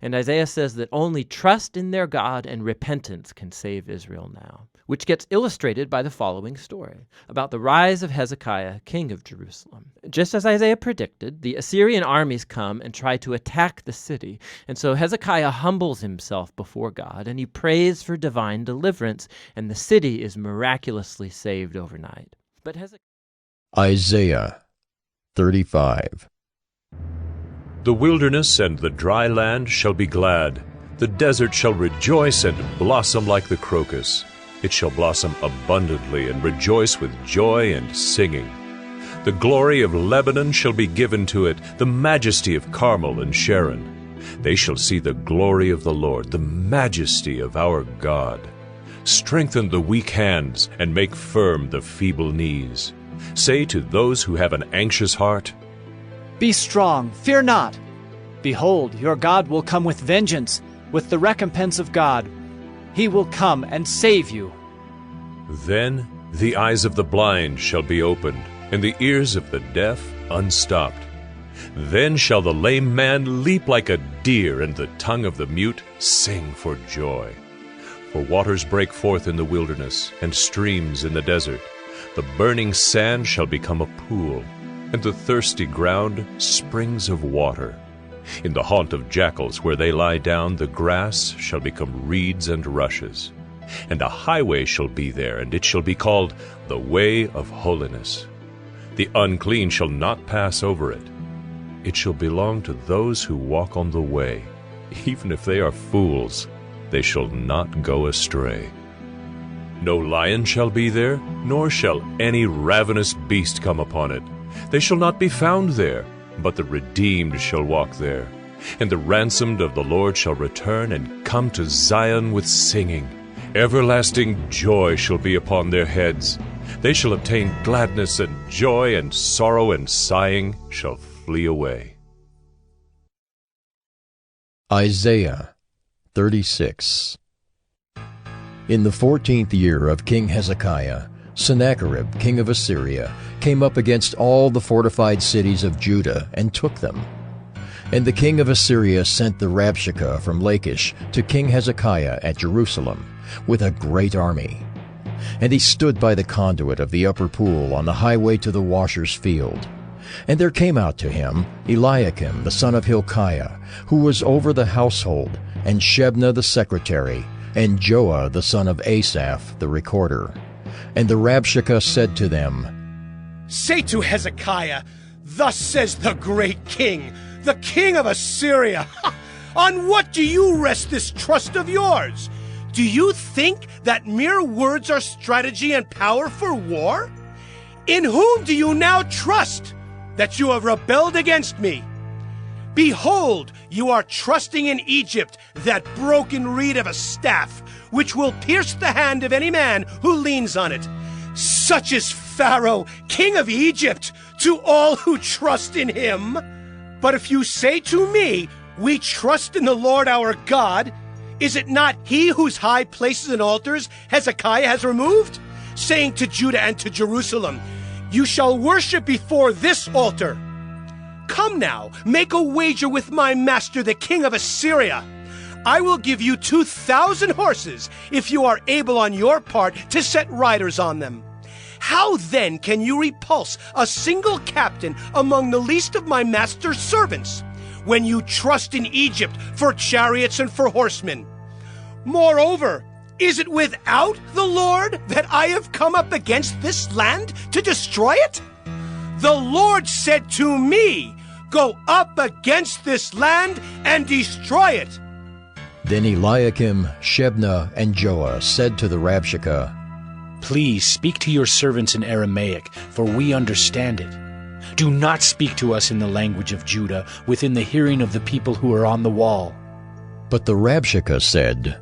And Isaiah says that only trust in their God and repentance can save Israel now, which gets illustrated by the following story about the rise of Hezekiah, king of Jerusalem. Just as Isaiah predicted, the Assyrian armies come and try to attack the city, and so Hezekiah humbles himself before God, and he prays for divine deliverance, and the city is miraculously saved overnight. But Isaiah 35. The wilderness and the dry land shall be glad. The desert shall rejoice and blossom like the crocus. It shall blossom abundantly and rejoice with joy and singing. The glory of Lebanon shall be given to it, the majesty of Carmel and Sharon. They shall see the glory of the Lord, the majesty of our God. Strengthen the weak hands and make firm the feeble knees. Say to those who have an anxious heart, Be strong, fear not. Behold, your God will come with vengeance, with the recompense of God. He will come and save you. Then the eyes of the blind shall be opened, and the ears of the deaf unstopped. Then shall the lame man leap like a deer, and the tongue of the mute sing for joy. For waters break forth in the wilderness, and streams in the desert. The burning sand shall become a pool, and the thirsty ground springs of water. In the haunt of jackals where they lie down, the grass shall become reeds and rushes. And a highway shall be there, and it shall be called the way of holiness. The unclean shall not pass over it. It shall belong to those who walk on the way. Even if they are fools, they shall not go astray. No lion shall be there, nor shall any ravenous beast come upon it. They shall not be found there, but the redeemed shall walk there. And the ransomed of the Lord shall return and come to Zion with singing. Everlasting joy shall be upon their heads. They shall obtain gladness and joy, and sorrow and sighing shall flee away. Isaiah 36. In the 14th year of King Hezekiah, Sennacherib, king of Assyria, came up against all the fortified cities of Judah and took them. And the king of Assyria sent the Rabshakeh from Lachish to King Hezekiah at Jerusalem with a great army. And he stood by the conduit of the upper pool on the highway to the washer's field. And there came out to him Eliakim the son of Hilkiah, who was over the household, and Shebna the secretary, and Joah the son of Asaph the recorder. And the Rabshakeh said to them, Say to Hezekiah, Thus says the great king, the king of Assyria, On what do you rest this trust of yours? Do you think that mere words are strategy and power for war? In whom do you now trust, that you have rebelled against me? Behold, you are trusting in Egypt, that broken reed of a staff, which will pierce the hand of any man who leans on it. Such is Pharaoh, king of Egypt, to all who trust in him. But if you say to me, We trust in the Lord our God, is it not he whose high places and altars Hezekiah has removed, saying to Judah and to Jerusalem, You shall worship before this altar? Come now, make a wager with my master, the king of Assyria. I will give you 2,000 horses if you are able on your part to set riders on them. How then can you repulse a single captain among the least of my master's servants, when you trust in Egypt for chariots and for horsemen? Moreover, is it without the Lord that I have come up against this land to destroy it? The Lord said to me, Go up against this land and destroy it. Then Eliakim, Shebna, and Joah said to the Rabshakeh, Please speak to your servants in Aramaic, for we understand it. Do not speak to us in the language of Judah, within the hearing of the people who are on the wall. But the Rabshakeh said,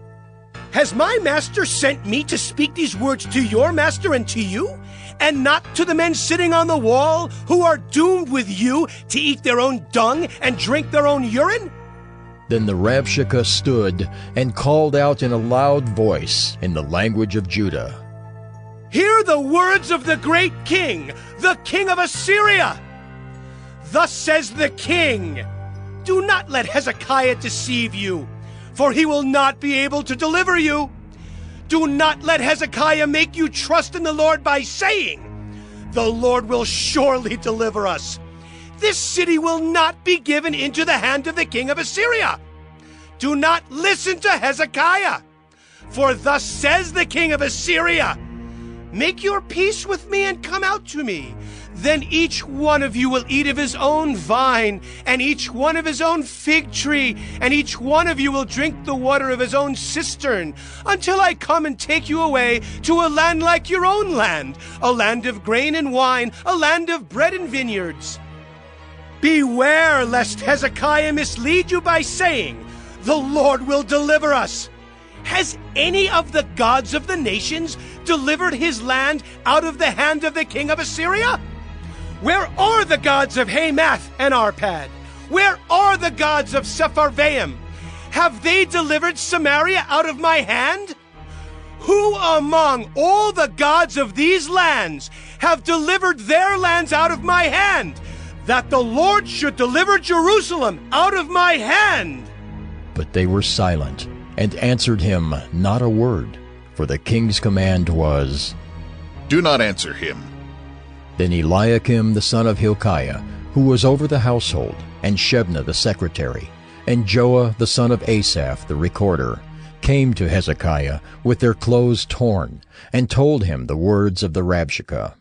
Has my master sent me to speak these words to your master and to you, and not to the men sitting on the wall, who are doomed with you to eat their own dung and drink their own urine? Then the Rabshakeh stood and called out in a loud voice in the language of Judah, Hear the words of the great king, the king of Assyria. Thus says the king, Do not let Hezekiah deceive you, for he will not be able to deliver you. Do not let Hezekiah make you trust in the Lord by saying, the Lord will surely deliver us. This city will not be given into the hand of the king of Assyria. Do not listen to Hezekiah, for thus says the king of Assyria, make your peace with me and come out to me. Then each one of you will eat of his own vine, and each one of his own fig tree, and each one of you will drink the water of his own cistern, until I come and take you away to a land like your own land, a land of grain and wine, a land of bread and vineyards. Beware lest Hezekiah mislead you by saying, the Lord will deliver us. Has any of the gods of the nations delivered his land out of the hand of the king of Assyria? Where are the gods of Hamath and Arpad? Where are the gods of Sepharvaim? Have they delivered Samaria out of my hand? Who among all the gods of these lands have delivered their lands out of my hand, that the Lord should deliver Jerusalem out of my hand? But they were silent, and answered him not a word, for the king's command was, Do not answer him. Then Eliakim the son of Hilkiah, who was over the household, and Shebna the secretary, and Joah the son of Asaph the recorder, came to Hezekiah with their clothes torn, and told him the words of the Rabshakeh.